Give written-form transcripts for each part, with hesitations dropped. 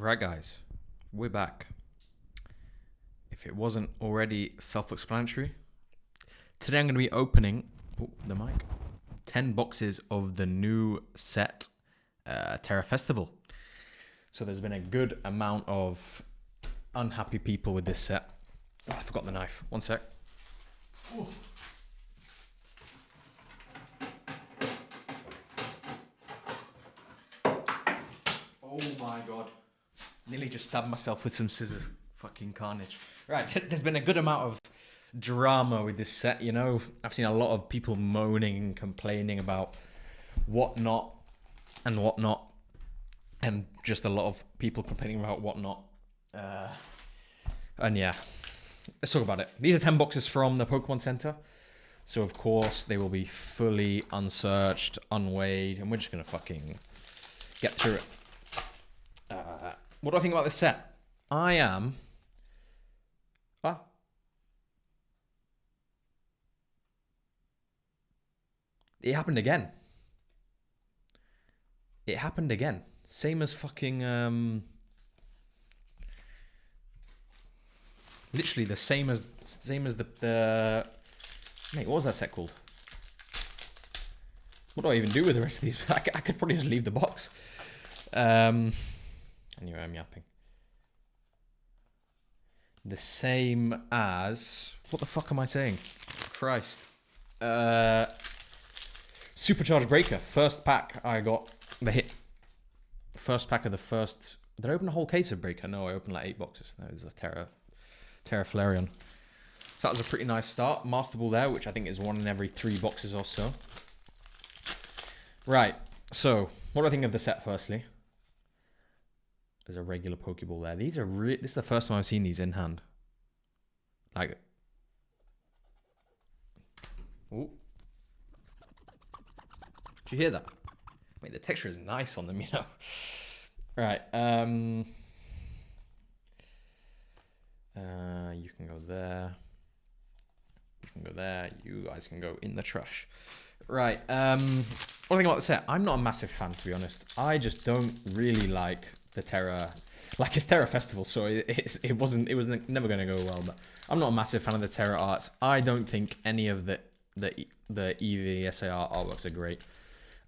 Right, guys, we're back. If it wasn't already self-explanatory, today I'm going to be opening the mic 10 boxes of the new set Terra Festival. So there's been a good amount of unhappy people with this set. Oh, I forgot the knife. One sec. Ooh. Oh my god. Nearly just stabbed myself with some scissors. Fucking carnage. Right, there's been a good amount of drama with this set, you know. I've seen a lot of people moaning and complaining about whatnot and whatnot. And just a lot of people complaining about whatnot. And yeah, let's talk about it. These are 10 boxes from the Pokemon Center. So of course, they will be fully unsearched, unweighed, and we're just going to fucking get through it. What do I think about this set? I am... It happened again. It happened again. Same as fucking... Literally the same as the... Mate, what was that set called? What do I even do with the rest of these? I could probably just leave the box. Anyway, I'm yapping. The same as... What the fuck am I saying? Christ. Supercharged Breaker. First pack, I got the hit. First pack of the first... Did I open a whole case of Breaker? No, I opened like 8 boxes. That was a Terra Flareon. So that was a pretty nice start. Master Ball there, which I think is 1 in every 3 boxes or so. Right, so what do I think of the set firstly? There's a regular Pokeball there. These are this is the first time I've seen these in hand. Like, ooh. Did you hear that? Wait, the texture is nice on them, you know. Right, you can go there. You can go there. You guys can go in the trash. Right, what do you think about the set? I'm not a massive fan, to be honest. I just don't really like the Terra, like it's Terra Festival, so it was never going to go well. But I'm not a massive fan of the Terra arts. I don't think any of the EV SAR artworks are great.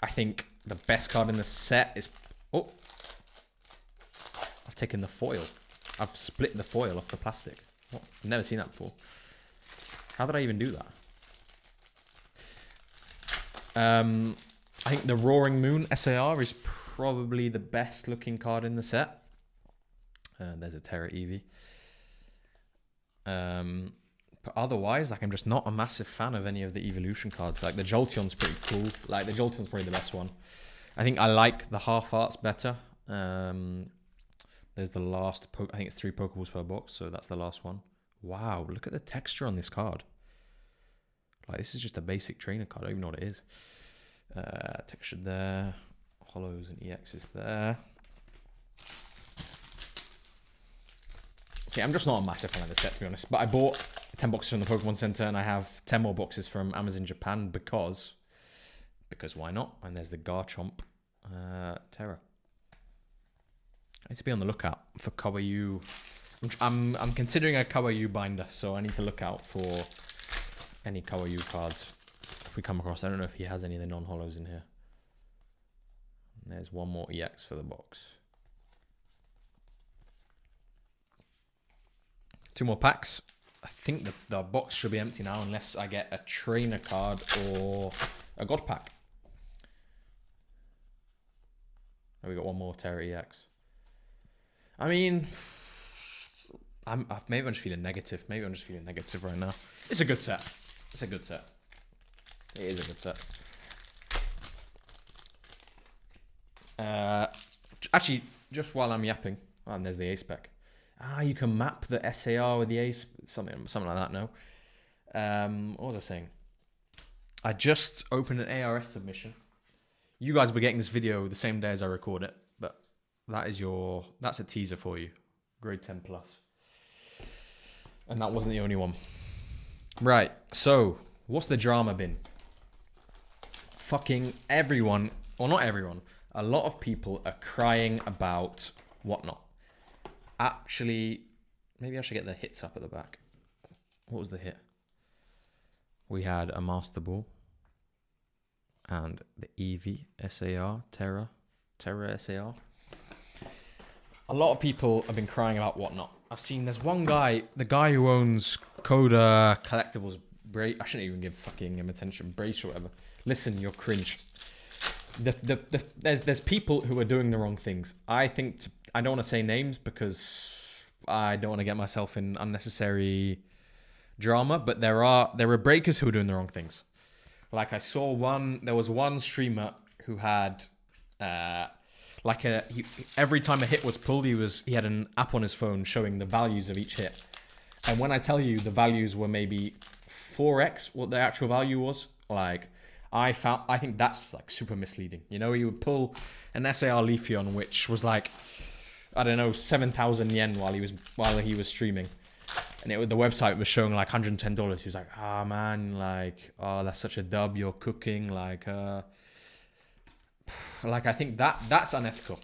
I think the best card in the set is... Oh! I've taken the foil. I've split the foil off the plastic. What? I've never seen that before. How did I even do that? I think the Roaring Moon SAR is probably the best looking card in the set. There's a Terra Eevee. But otherwise, like, I'm just not a massive fan of any of the evolution cards. Like, the Jolteon's pretty cool. Like, the Jolteon's probably the best one. I think I like the half arts better. There's the last... I think it's 3 Pokeballs per box, so that's the last one. Wow, look at the texture on this card. Like, this is just a basic trainer card. I don't even know what it is. Texture there. Hollows and EXs there. See, I'm just not a massive fan of the set, to be honest. But I bought 10 boxes from the Pokemon Center, and I have 10 more boxes from Amazon Japan because why not? And there's the Garchomp Terra. I need to be on the lookout for Kawaii. I'm considering a Kawaii binder, so I need to look out for any Kawaii cards if we come across. I don't know if he has any of the non-hollows in here. And there's one more EX for the box. 2 more packs. I think the box should be empty now unless I get a trainer card or a God pack. Oh, we got one more Terra EX. I mean, maybe I'm just feeling negative. Maybe I'm just feeling negative right now. It's a good set. It's a good set. It is a good set. Actually, just while I'm yapping, and there's the A spec. You can map the SAR with the A, something like that. No. What was I saying? I just opened an ARS submission. You guys were getting this video the same day as I record it, but that's a teaser for you. Grade 10 plus. And that wasn't the only one. Right, so what's the drama been? Fucking everyone, or not everyone, a lot of people are crying about whatnot. actually, maybe I should get the hits up at the back. What was the hit? We had a Master Ball and the EV SAR, Terra SAR. A lot of people have been crying about Whatnot. I've seen there's one guy, the guy who owns Coda Collectibles, I shouldn't even give fucking him attention, Brace or whatever. Listen, you're cringe. There's people who are doing the wrong things. I don't want to say names because I don't want to get myself in unnecessary drama, but there are breakers who are doing the wrong things. Like I saw there was one streamer who had every time a hit was pulled, he had an app on his phone showing the values of each hit. And when I tell you the values were maybe 4x what the actual value was, like I think that's like super misleading. You know, he would pull an SAR Leafeon, which was like, I don't know, 7,000 yen while he was streaming. And the website was showing like $110. He was like, man, like, that's such a dub, you're cooking. Like I think that's unethical.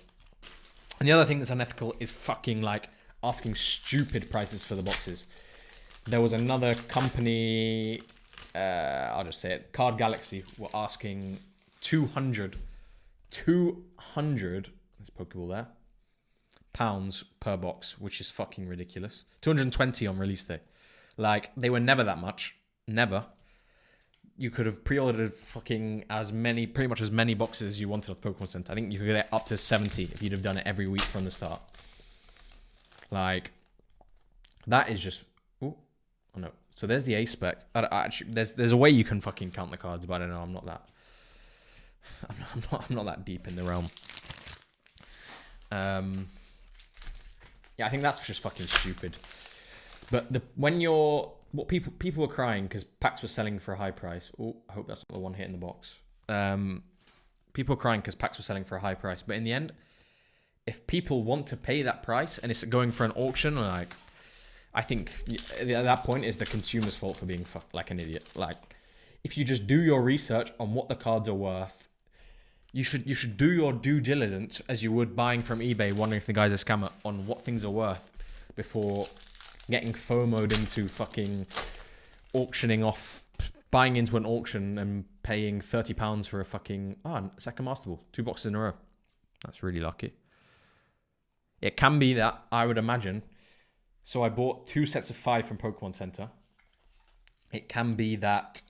And the other thing that's unethical is fucking like asking stupid prices for the boxes. There was another company, I'll just say it, Card Galaxy, were asking 200, there's Pokeball there, pounds per box, which is fucking ridiculous. 220 on release day. Like, they were never that much. Never. You could have pre-ordered fucking pretty much as many boxes as you wanted of Pokemon Center. I think you could get up to 70 if you'd have done it every week from the start. Like, that is just... Oh no. So there's the A spec. Actually, there's a way you can fucking count the cards, but I don't know. I'm not that deep in the realm. Yeah, I think that's just fucking stupid. But people were crying because packs were selling for a high price. Oh, I hope that's not the one hit in the box. People were crying because packs were selling for a high price. But in the end, if people want to pay that price and it's going for an auction, like, I think at that point it's the consumer's fault for being fucked like an idiot. Like, if you just do your research on what the cards are worth, you should do your due diligence as you would buying from eBay, wondering if the guy's a scammer, on what things are worth before getting FOMO'd into fucking auctioning off, buying into an auction and paying £30 for a fucking second Master Ball, 2 boxes in a row. That's really lucky. It can be that, I would imagine. So I bought 2 sets of 5 from Pokemon Center. It can be that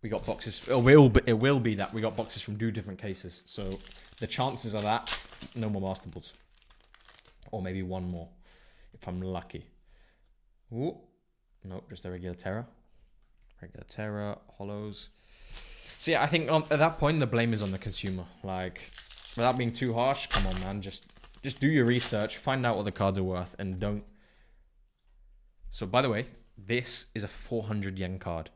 we got boxes. It will be that we got boxes from 2 different cases. So the chances are that no more Master Balls, or maybe 1 more if I'm lucky. Ooh, nope, just a regular Terra. Regular Terra, hollows. So yeah, I think at that point the blame is on the consumer. Like, without being too harsh, come on, man, just do your research, find out what the cards are worth, and don't. So by the way, this is a 400 yen card.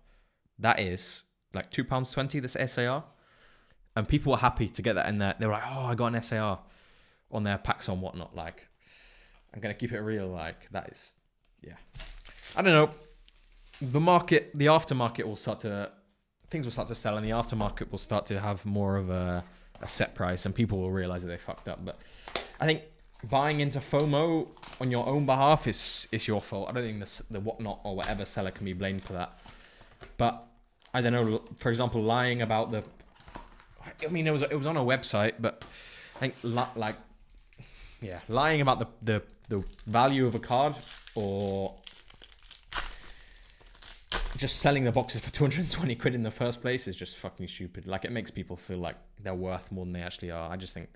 That is like £2.20, this SAR. And people were happy to get that in there. They were like, oh, I got an SAR on their packs on Whatnot. Like, I'm going to keep it real. Like, that is, yeah. I don't know. The aftermarket will start to, things will start to sell, and the aftermarket will start to have more of a set price, and people will realize that they fucked up. But I think buying into FOMO on your own behalf is your fault. I don't think the Whatnot or whatever seller can be blamed for that. But I don't know. For example, lying about the, I mean, it was on a website, but I think lying about the value of a card, or just selling the boxes for 220 quid in the first place is just fucking stupid. Like, it makes people feel like they're worth more than they actually are. I just think,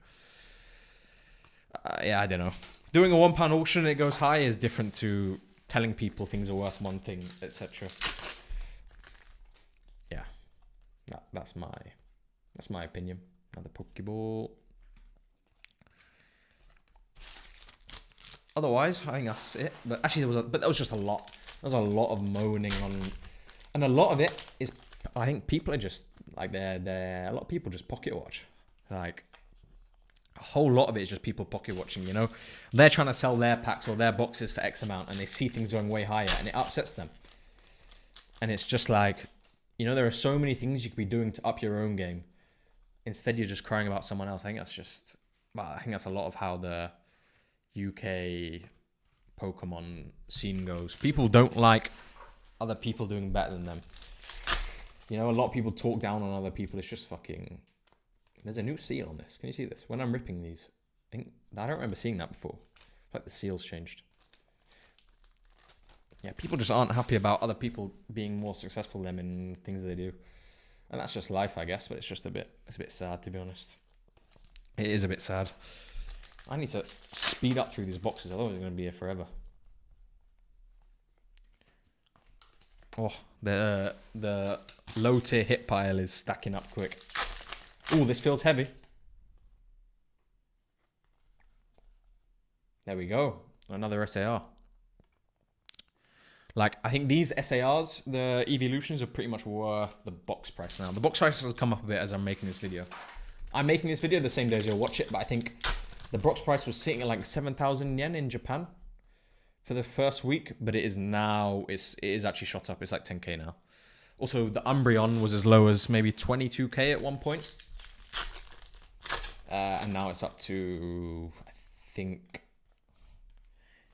I don't know. Doing a £1 auction and it goes high is different to telling people things are worth one thing, etc. Yeah, that's my opinion. Another Pokeball. Otherwise, I think that's it. But actually, that was just a lot. There was a lot of moaning on, and a lot of it is, I think people are just like a lot of people just pocket watch. Like, a whole lot of it is just people pocket watching. You know, they're trying to sell their packs or their boxes for X amount, and they see things going way higher, and it upsets them. And it's just like, you know, there are so many things you could be doing to up your own game. Instead, you're just crying about someone else. I think that's a lot of how UK Pokemon scene goes. People don't like other people doing better than them. You know, a lot of people talk down on other people. It's just fucking... There's a new seal on this. Can you see this? When I'm ripping these, I don't remember seeing that before. Like the seal's changed. Yeah, people just aren't happy about other people being more successful than them in things they do. And that's just life, I guess, but it's a bit sad, to be honest. It is a bit sad. I need to speed up through these boxes, otherwise I'm going to be here forever. Oh, the low tier hit pile is stacking up quick. Oh, this feels heavy. There we go. Another SAR. Like, I think these SARs, the evolutions, are pretty much worth the box price now. The box price has come up a bit as I'm making this video. I'm making this video the same day as you'll watch it, but I think the box price was sitting at like 7,000 yen in Japan for the first week, but it is now, it is actually shot up. It's like 10k now. Also, the Umbreon was as low as maybe 22k at one point. And now it's up to, I think,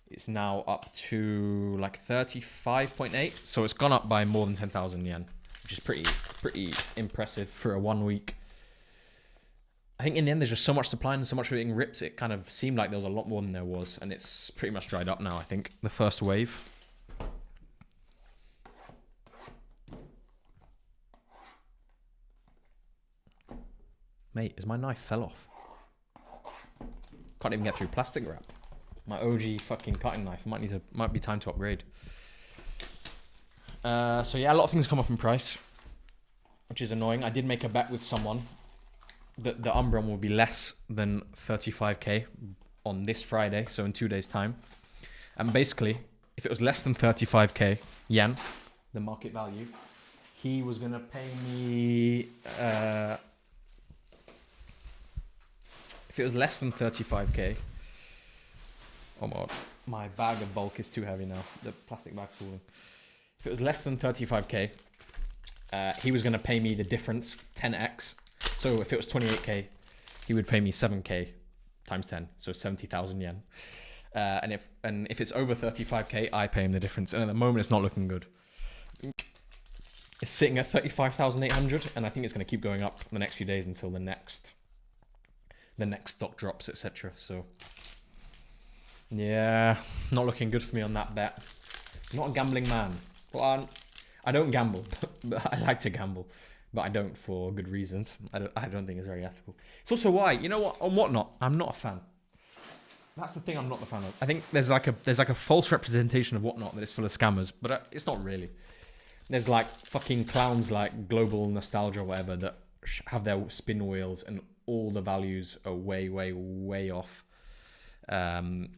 it's now up to like 35.8. So it's gone up by more than 10,000 yen, which is pretty impressive for a 1 week. I think in the end, there's just so much supply and so much being ripped. It kind of seemed like there was a lot more than there was, and it's pretty much dried up now, I think, the first wave. Mate, my knife fell off. Can't even get through plastic wrap. My OG fucking cutting knife. Might be time to upgrade. So yeah, a lot of things come up in price, which is annoying. I did make a bet with someone that the Umbreon will be less than 35k on this Friday, so in 2 days' time. And basically, if it was less than 35k yen, the market value, he was gonna pay me. If it was less than 35k, oh my god, my bag of bulk is too heavy now. The plastic bag's falling. If it was less than 35k, he was gonna pay me the difference 10x. So if it was 28k, he would pay me 7k times 10, so 70,000 yen. And if it's over 35k, I pay him the difference. And at the moment, it's not looking good. It's sitting at 35,800, and I think it's going to keep going up the next few days until the next stock drops, etc. So yeah, not looking good for me on that bet. I'm not a gambling man. Well, I don't gamble, but I like to gamble. But I don't for good reasons. I don't think it's very ethical. It's also why, you know what, on Whatnot, I'm not a fan. That's the thing I'm not the fan of. I think there's like a false representation of Whatnot that is full of scammers, but it's not really. There's like fucking clowns like Global Nostalgia or whatever that have their spin wheels and all the values are way, way, way off. Okay, I'm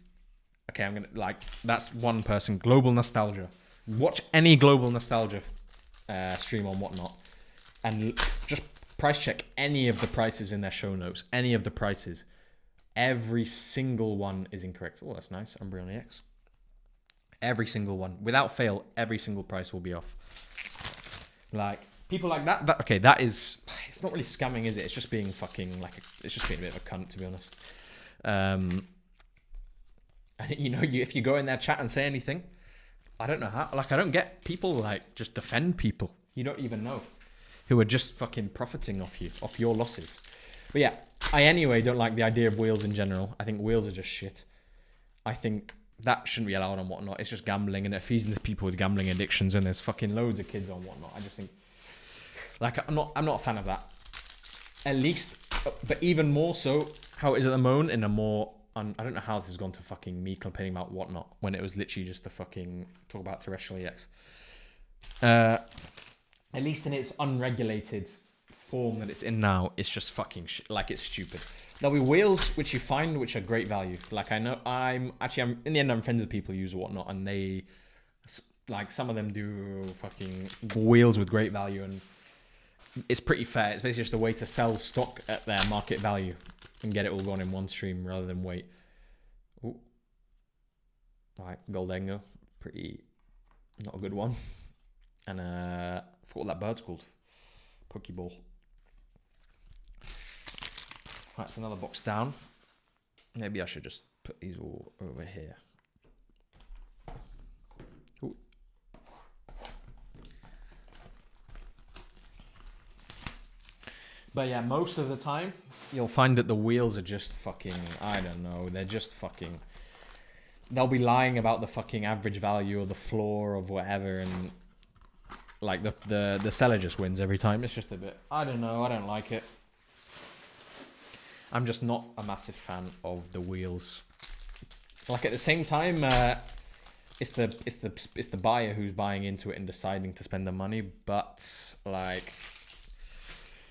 gonna, like, that's one person. Global Nostalgia. Watch any Global Nostalgia stream on Whatnot. And just price check any of the prices in their show notes. Any of the prices. Every single one is incorrect. Oh, that's nice. Umbreon EX. Every single one. Without fail, every single price will be off. Like, people like that okay, that is... It's not really scamming, is it? It's just being fucking, like... It's just being a bit of a cunt, to be honest. You know, if you go in their chat and say anything, I don't know how... Like, I don't get people, like, just defend people. You don't even know. Who are just fucking profiting off you, off your losses. But yeah, I anyway don't like the idea of wheels in general. I think wheels are just shit. I think that shouldn't be allowed on Whatnot. It's just gambling and it feeds into people with gambling addictions, and there's fucking loads of kids on Whatnot. I just think, like, I'm not a fan of that. At least, but even more so, how it is at the moment in a more, I don't know how this has gone to fucking me complaining about Whatnot when it was literally just to fucking talk about Terastal EX. At least in its unregulated form that it's in now, it's just fucking like, it's stupid. There'll be wheels which you find which are great value. Like, I know I'm in the end, I'm friends with people who use Whatnot, and they, like, some of them do fucking wheels with great value, and it's pretty fair. It's basically just a way to sell stock at their market value and get it all gone in one stream rather than wait. Ooh. Alright, Goldengo, pretty not a good one. And I forgot what that bird's called. Pokeball. Right, it's another box down. Maybe I should just put these all over here. Ooh. But yeah, most of the time, you'll find that the wheels are just fucking, I don't know, they're just fucking, they'll be lying about the fucking average value or the floor of whatever, and like the seller just wins every time. It's just a bit, I don't know, I don't like it. I'm just not a massive fan of the wheels. Like at the same time, it's the buyer who's buying into it and deciding to spend the money, but like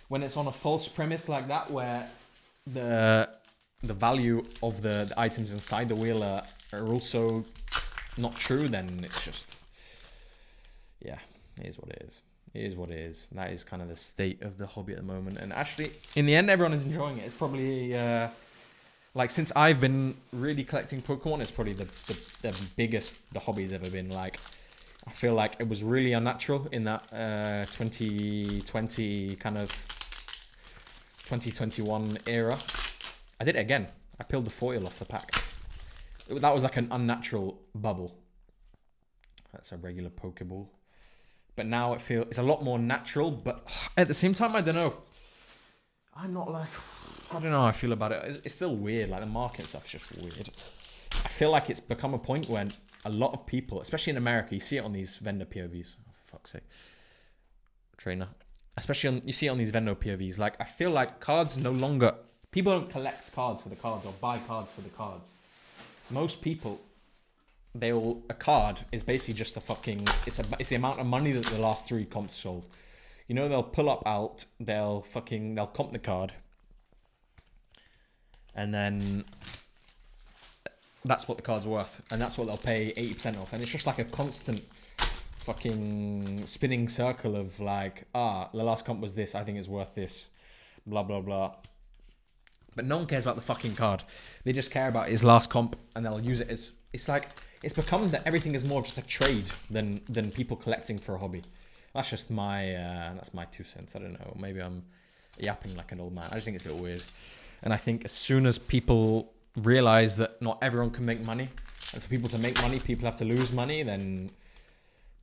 when it's on a false premise like that, where the value of the items inside the wheel are also not true, then it's just, yeah, it is what it is. It is what it is. That is kind of the state of the hobby at the moment. And actually, in the end, everyone is enjoying it. It's probably, like, since I've been really collecting Pokemon, it's probably the biggest the hobby's ever been. Like, I feel like it was really unnatural in that 2020 kind of 2021 era. I did it again. I peeled the foil off the pack. That was like an unnatural bubble. That's a regular Pokeball. But now it's a lot more natural, but at the same time, I don't know. I'm not like, I don't know how I feel about it. It's still weird. Like the market stuff's just weird. I feel like it's become a point when a lot of people, especially in America, you see it on these vendor POVs. Oh, for fuck's sake. Trainer. Especially you see it on these vendor POVs. Like, I feel like cards no longer, people don't collect cards for the cards or buy cards for the cards. Most people, a card is basically just a fucking, it's the amount of money that the last 3 comps sold. You know, they'll pull up out, they'll comp the card, and then that's what the card's worth, and that's what they'll pay 80% off, and it's just like a constant fucking spinning circle of like, the last comp was this, I think it's worth this, blah blah blah. But no one cares about the fucking card. They just care about his last comp, and they'll use it as, it's like, it's become that everything is more of just a trade than people collecting for a hobby. That's just that's my 2 cents. I don't know. Maybe I'm yapping like an old man. I just think it's a bit weird. And I think as soon as people realize that not everyone can make money, and for people to make money, people have to lose money, then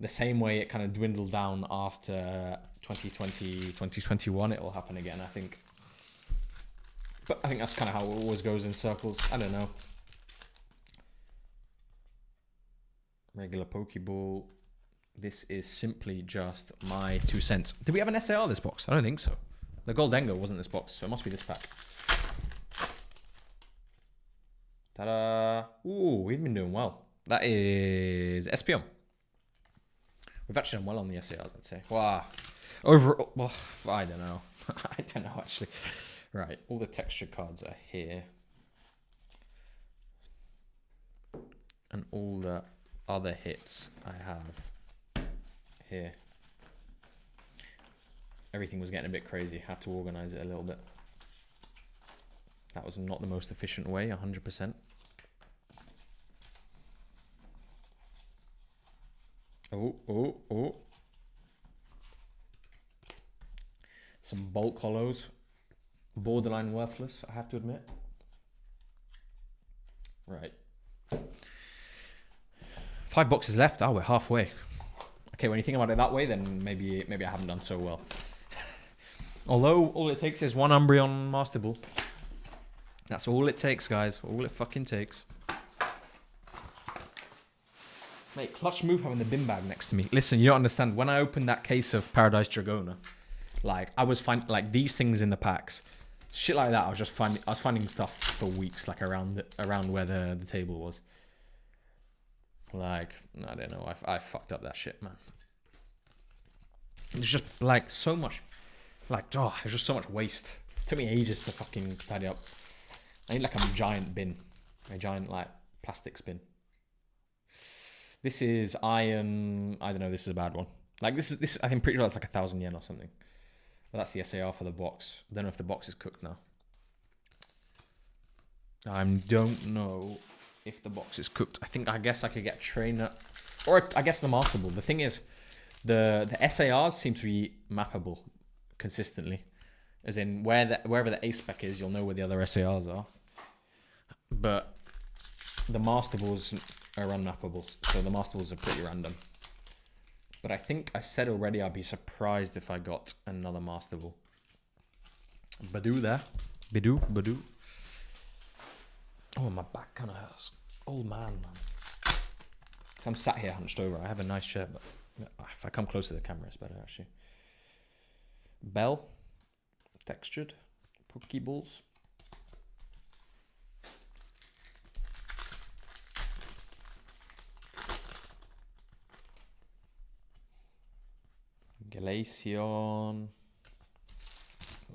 the same way it kind of dwindled down after 2020, 2021, it will happen again, I think. But I think that's kind of how it always goes in circles. I don't know. Regular Pokeball. This is simply just my 2 cents. Did we have an SAR this box? I don't think so. The Goldengo wasn't this box, so it must be this pack. Ta-da! Ooh, we've been doing well. That is SPM. We've actually done well on the SARs, I'd say. Wow. Overall, well, I don't know. I don't know, actually. Right, all the texture cards are here. And all the other hits I have here. Everything was getting a bit crazy. Had to organize it a little bit. That was not the most efficient way, 100%. Oh. Some bulk hollows. Borderline worthless, I have to admit. Right. 5 boxes left. Oh, we're halfway. Okay, when you think about it that way, then maybe I haven't done so well. Although all it takes is one Umbreon Master Ball. That's all it takes, guys. All it fucking takes. Mate, clutch move having the bin bag next to me. Listen, you don't understand. When I opened that case of Paradise Dragona, like I was finding like these things in the packs, shit like that. I was finding stuff for weeks, like around where the table was. Like, I don't know. I fucked up that shit, man. It's just like so much, like, it's just so much waste. It took me ages to fucking tidy up. I need like a giant bin, a giant like plastic bin. This is iron. I don't know. This is a bad one. Like this. I think pretty sure that's like 1,000 yen or something. But that's the SAR for the box. I don't know if the box is cooked now. I don't know if the box is cooked. I guess I could get a trainer, or I guess the Master Ball. The thing is, the SARs seem to be mappable consistently, as in wherever the A spec is, you'll know where the other SARs are. but the Master Balls are unnappable, so the Master Balls are pretty random. But I think I said already I'd be surprised if I got another Master Ball. Badoo there. Badoo. Oh, my back kind of hurts. Old man. I'm sat here hunched over. I have a nice chair, but if I come close to the camera, it's better actually. Bell. Textured. Pokeballs. Glaceon.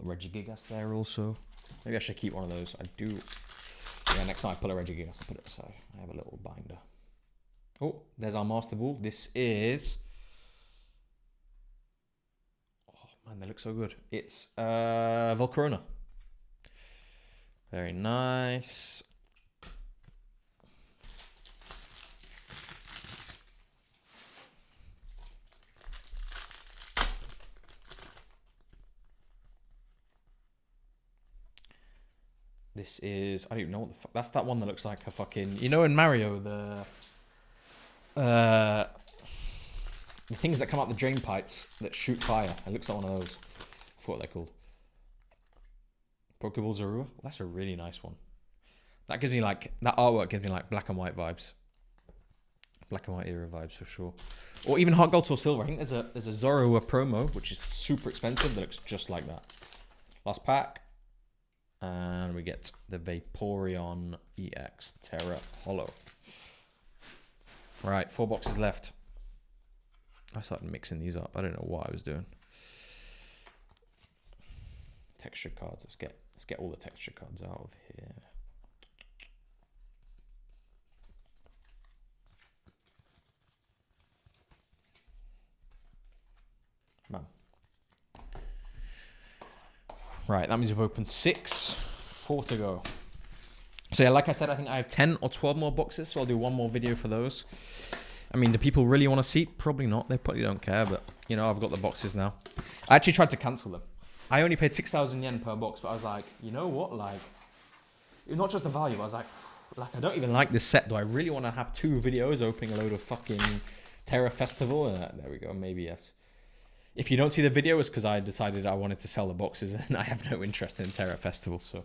Regigigas there also. Maybe I should keep one of those. I do. Yeah, next time I pull a Regigigas, I'll put it aside. I have a little binder. Oh, there's our Master Ball. This is... Oh, man, they look so good. It's Volcarona. Very nice. This is... I don't even know what the fuck... That's that one that looks like a fucking... You know in Mario, the things that come out the drain pipes that shoot fire. It looks like one of those. I forgot what they're called. Pokeball Zorua. That's a really nice one. That gives me like... That artwork gives me like black and white vibes. Black and white era vibes for sure. Or even Heart Gold or Silver. I think there's a Zorua promo, which is super expensive, that looks just like that. Last pack. And we get the Vaporeon EX Terra Holo. Right, 4 boxes left. I started mixing these up. I don't know what I was doing. Texture cards. Let's get all the texture cards out of here. Man. Right, that means we've opened 6. 4 to go. So yeah, like I said, I think I have 10 or 12 more boxes, so I'll do one more video for those. I mean, do people really want to see? Probably not. They probably don't care, but, you know, I've got the boxes now. I actually tried to cancel them. I only paid 6,000 yen per box, but I was like, you know what? Like, it's not just the value. I was like, I don't even like this set. Do I really want to have 2 videos opening a load of fucking Terra Festival? There we go. Maybe yes. If you don't see the video, it's because I decided I wanted to sell the boxes and I have no interest in Terra Festival. So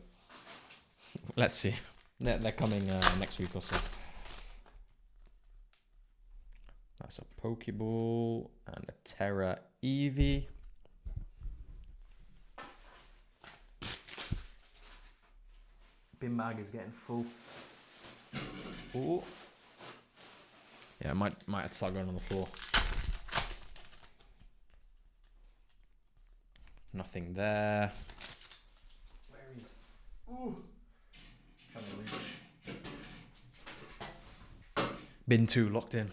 let's see. They're coming next week or so. That's a Pokeball and a Terra Eevee. Bin bag is getting full. Ooh. Yeah, I might have to start going on the floor. Nothing there. Where is... Ooh. Trying to reach. Bin 2 locked in.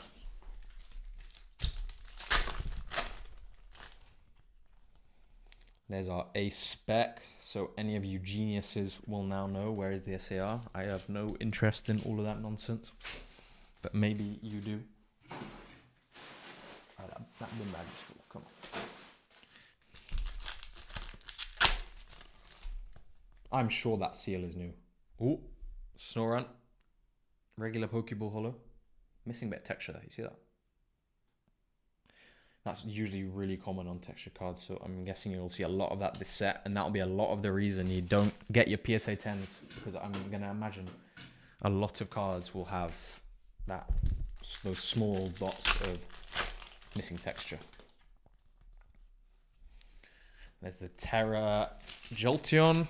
There's our ace spec. So any of you geniuses will now know where is the SAR. I have no interest in all of that nonsense. But maybe you do. Oh, that bin bag is full. Come on. I'm sure that seal is new. Ooh, Snorunt. Regular Pokeball Holo. Missing a bit of texture there, you see that? That's usually really common on texture cards, so I'm guessing you'll see a lot of that this set, and that'll be a lot of the reason you don't get your PSA 10s, because I'm going to imagine a lot of cards will have those small dots of missing texture. There's the Terra Jolteon.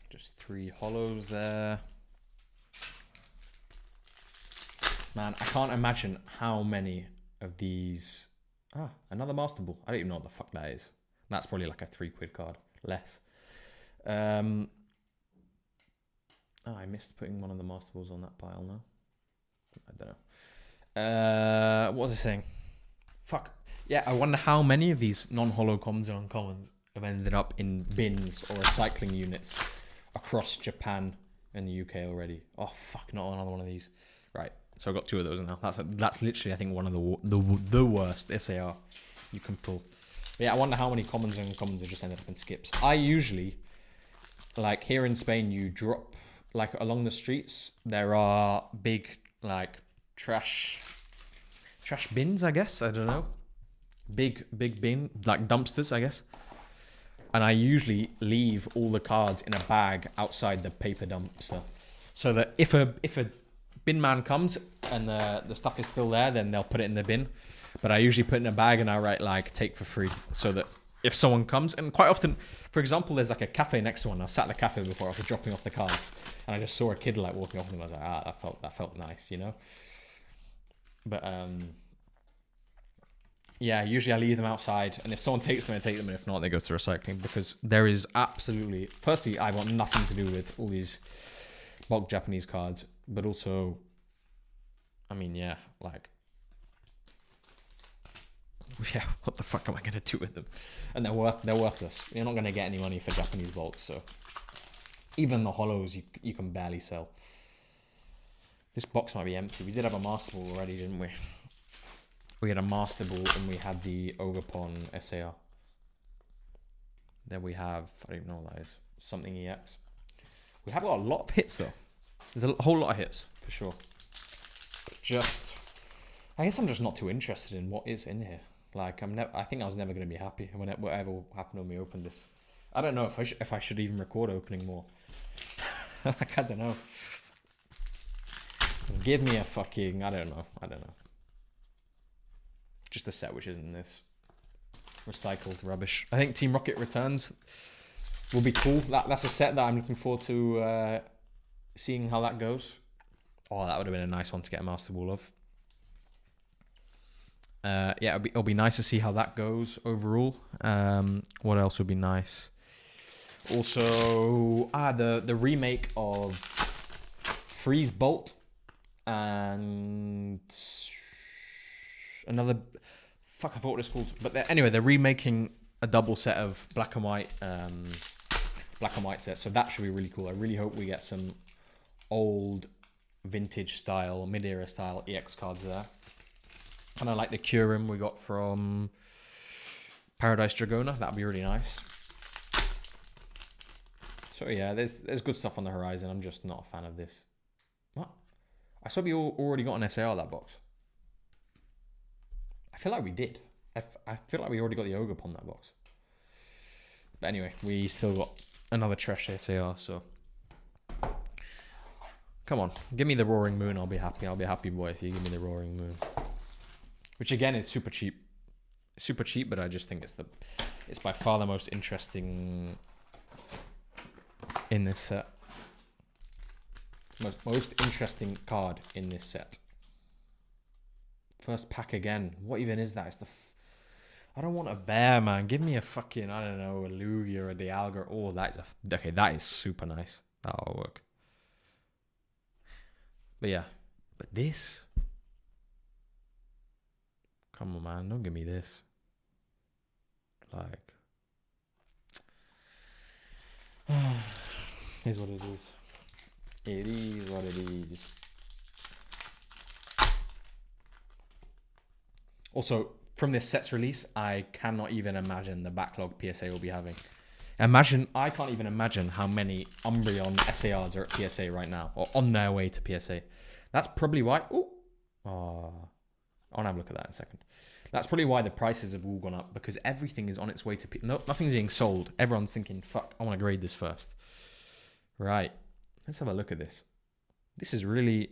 Just 3 holos there. Man, I can't imagine how many of these... Ah, another Master Ball. I don't even know what the fuck that is. That's probably like a £3 card. Less. Oh, I missed putting one of the Master Balls on that pile now. I don't know. What was I saying? Fuck. Yeah, I wonder how many of these non-holo commons and uncommons have ended up in bins or recycling units across Japan and the UK already. Oh, fuck, not another one of these. Right, So I got 2 of those now. That's literally, I think, one of the worst SAR you can pull. But yeah, I wonder how many commons and uncommons have just ended up in skips. I usually, like here in Spain, you drop, like along the streets, there are big, like, trash bins, I guess. I don't know. Big bin, like dumpsters, I guess. And I usually leave all the cards in a bag outside the paper dumpster, so that if a bin man comes and the stuff is still there, then they'll put it in the bin. But I usually put it in a bag and I write like take for free, so that if someone comes, and quite often, for example, there's like a cafe next to one. I was sat at the cafe before after dropping off the cards, and I just saw a kid like walking off, and I was like, that felt nice, you know. But yeah, usually I leave them outside, and if someone takes them, I take them, and if not, they go to recycling, because there is absolutely... Firstly, I want nothing to do with all these bulk Japanese cards, but also, I mean, yeah, like... Yeah, what the fuck am I going to do with them? And they're worthless. You're not going to get any money for Japanese bulk, so... Even the hollows, you can barely sell. This box might be empty. We did have a Master Ball already, didn't we? We had a Master Ball and we had the Ogapon SAR. Then we have, I don't even know what that is, something EX. We have got a lot of hits though. There's a whole lot of hits, for sure. I guess I'm just not too interested in what is in here. Like, I think I was never going to be happy whatever happened when we opened this. I don't know if I should even record opening more. Like, I don't know. Give me a fucking, I don't know. Just a set which isn't this. Recycled rubbish. I think Team Rocket Returns will be cool. That's a set that I'm looking forward to seeing how that goes. Oh, that would have been a nice one to get a Master Ball of. Yeah, it'll be nice to see how that goes overall. What else would be nice? Also, the remake of Freeze Bolt and another... Fuck, I forgot what it's called. But anyway, they're remaking a double set of black and white sets, so that should be really cool. I really hope we get some old vintage style, mid-era style EX cards there. Kind of like the Curum we got from Paradise Dragona. That'd be really nice. So yeah, there's good stuff on the horizon. I'm just not a fan of this. What? I saw we already got an SAR that box. I feel like we did. I feel like we already got the Ogre upon that box. But anyway, we still got another trash SAR, so... Come on, give me the Roaring Moon, I'll be happy. I'll be a happy boy if you give me the Roaring Moon. Which again is super cheap. Super cheap, but I just think it's by far the most interesting in this set. Most interesting card in this set. First pack again. What even is that? It's I don't want a bear, man. Give me a fucking, I don't know, a Lugia or a Dialga. Oh, okay, that is super nice. That'll work. But yeah. But this... Come on, man. Don't give me this. Like... Here's what it is. It is what it is. Also, from this set's release, I cannot even imagine the backlog PSA will be having. I can't even imagine how many Umbreon SARs are at PSA right now, or on their way to PSA. That's probably why... I'll have a look at that in a second. That's probably why the prices have all gone up, because everything is on its way to... nothing's being sold. Everyone's thinking, fuck, I want to grade this first. Right. Let's have a look at this. This is really...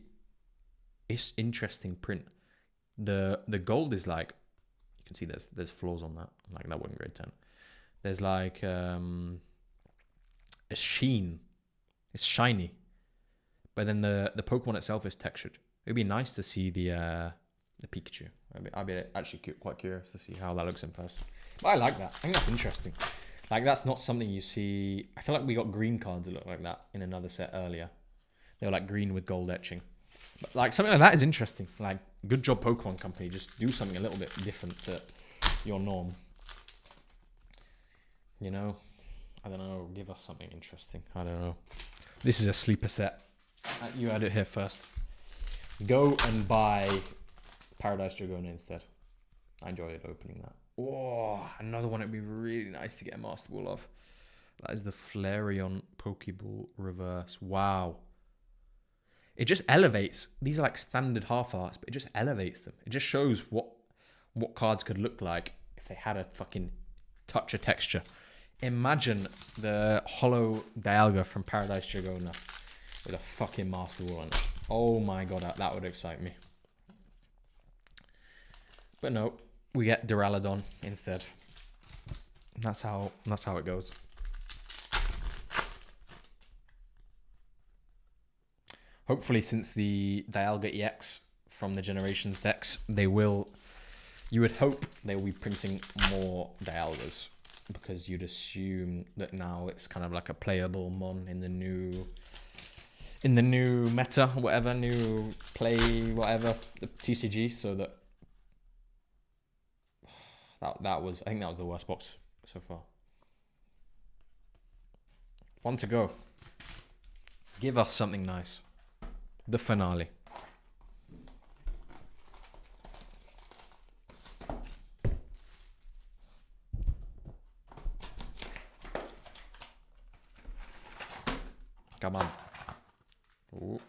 It's interesting print. The gold is like... You can see there's flaws on that. Like, that wouldn't grade 10. There's like... a sheen. It's shiny. But then the Pokemon itself is textured. It'd be nice to see the Pikachu. I'd be actually quite curious to see how that looks in person. But I like that. I think that's interesting. Like, that's not something you see... I feel like we got green cards that look like that in another set earlier. They were like green with gold etching. But like, something like that is interesting. Like, good job Pokemon Company. Just do something a little bit different to your norm. You know? I don't know. Give us something interesting. I don't know. This is a sleeper set. You had it here first. Go and buy Paradise Dragona instead. I enjoyed opening that. Oh, another one it'd be really nice to get a Master Ball of. That is the Flareon Pokeball Reverse. Wow. It just elevates. These are like standard half arts, but it just elevates them. It just shows what cards could look like if they had a fucking touch of texture. Imagine the Holo Dialga from Paradise Dragona with a fucking Master Ball on it. Oh my god, that would excite me. But no, we get Duraludon instead. That's how it goes. Hopefully, since the Dialga EX from the Generations decks, you would hope they will be printing more Dialgas, because you'd assume that now it's kind of like a playable mon in the new meta, whatever, new play, whatever, the TCG, so that was, I think that was the worst box so far. One to go. Give us something nice. The finale. Come on. Ooh.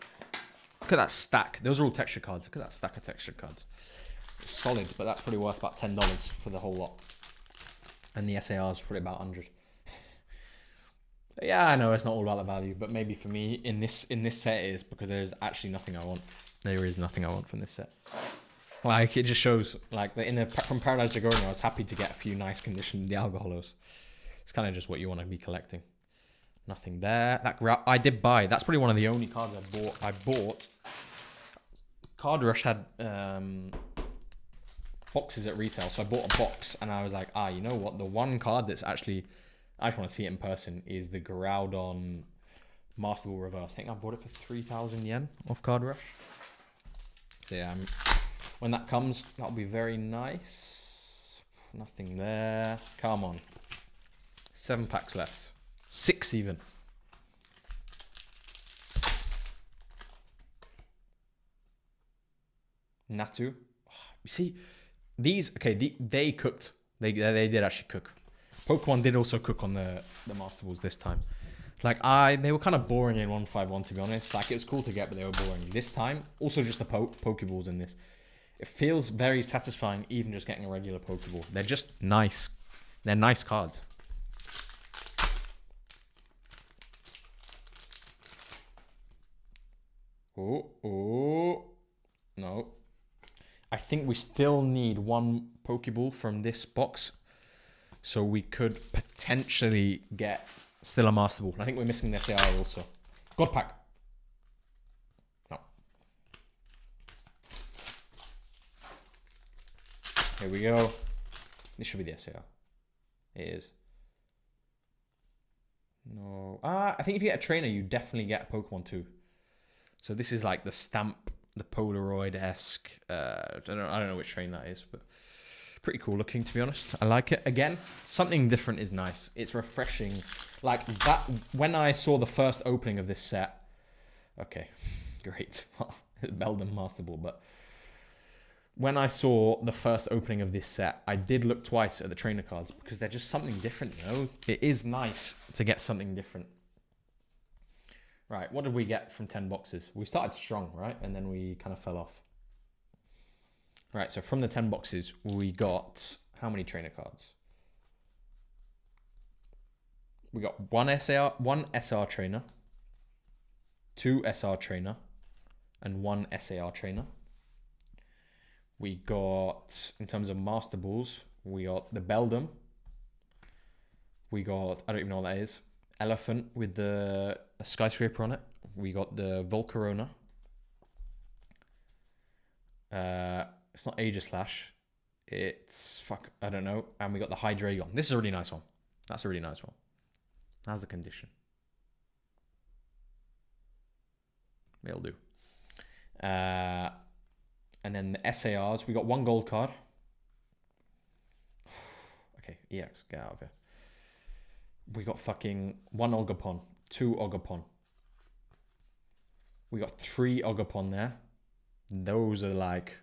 Look at that stack. Those are all texture cards. Look at that stack of texture cards. It's solid, but that's probably worth about $10 for the whole lot. And the SAR is probably about 100. Yeah, I know it's not all about the value, but maybe for me in this set it is, because there's actually nothing I want. There is nothing I want from this set. Like, it just shows, like, from Paradise Dragona, I was happy to get a few nice conditioned Dialga Holos. It's kind of just what you want to be collecting. Nothing there. I did buy. That's probably one of the only cards I bought. Card Rush had boxes at retail, so I bought a box, and I was like, you know what? The one card that's actually, I just want to see it in person, is the Groudon Master Ball Reverse. I think I bought it for 3,000 yen off Card Rush. So yeah, when that comes, that'll be very nice. Nothing there. Come on. 7 packs left. 6 even. Natu. You see, these, okay, they cooked. They did actually cook. Pokemon did also cook on the Master Balls this time. Like, they were kind of boring in 151, to be honest. Like, it was cool to get, but they were boring. This time, also just the Pokeballs in this. It feels very satisfying, even just getting a regular Pokeball. They're just nice. They're nice cards. Oh, no. I think we still need one Pokeball from this box, so we could potentially get still a Master Ball. I think we're missing the SAR also. God Pack. No. Here we go. This should be the SAR. It is. No. I think if you get a trainer, you definitely get a Pokemon too. So this is like the stamp, the Polaroid-esque. I don't know which train that is, but pretty cool looking, to be honest. I like it. Again, something different is nice. It's refreshing. Like that, when I saw the first opening of this set, okay, great. Beldum Master Ball, but when I saw the first opening of this set, I did look twice at the trainer cards, because they're just something different, you know? It is nice to get something different. Right, what did we get from 10 boxes? We started strong, right? And then we kind of fell off. Right, so from the 10 boxes, we got how many trainer cards? We got one SR trainer, 2 SR trainer, and 1 SAR trainer. We got, in terms of Master Balls, we got the Beldum. We got, I don't even know what that is, Elephant with a skyscraper on it. We got the Volcarona. It's not Aegislash. It's I don't know. And we got the Hydreigon. This is a really nice one. That's a really nice one. How's the condition? It'll do. And then the SARs. We got 1 gold card. Okay, EX, get out of here. We got fucking 1 Ogerpon, 2 Ogerpon. We got 3 Ogerpon there. Those are like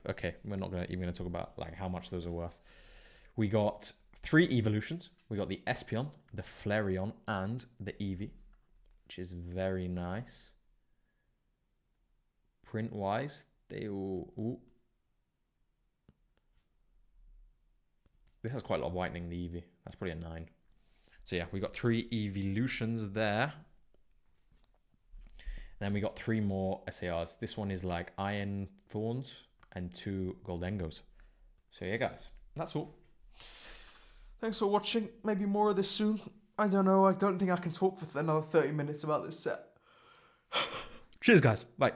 okay, we're not even gonna talk about like how much those are worth. We got 3 evolutions. We got the Espeon, the Flareon, and the Eevee, which is very nice. Print wise, they all. Ooh. This has quite a lot of whitening, the Eevee. That's probably a 9. So yeah, we got 3 evolutions there. Then we got 3 more SARs. This one is like Iron Thorns and 2 Goldengos. So yeah, guys, that's all. Thanks for watching. Maybe more of this soon. I don't know. I don't think I can talk for another 30 minutes about this set. Cheers, guys. Bye.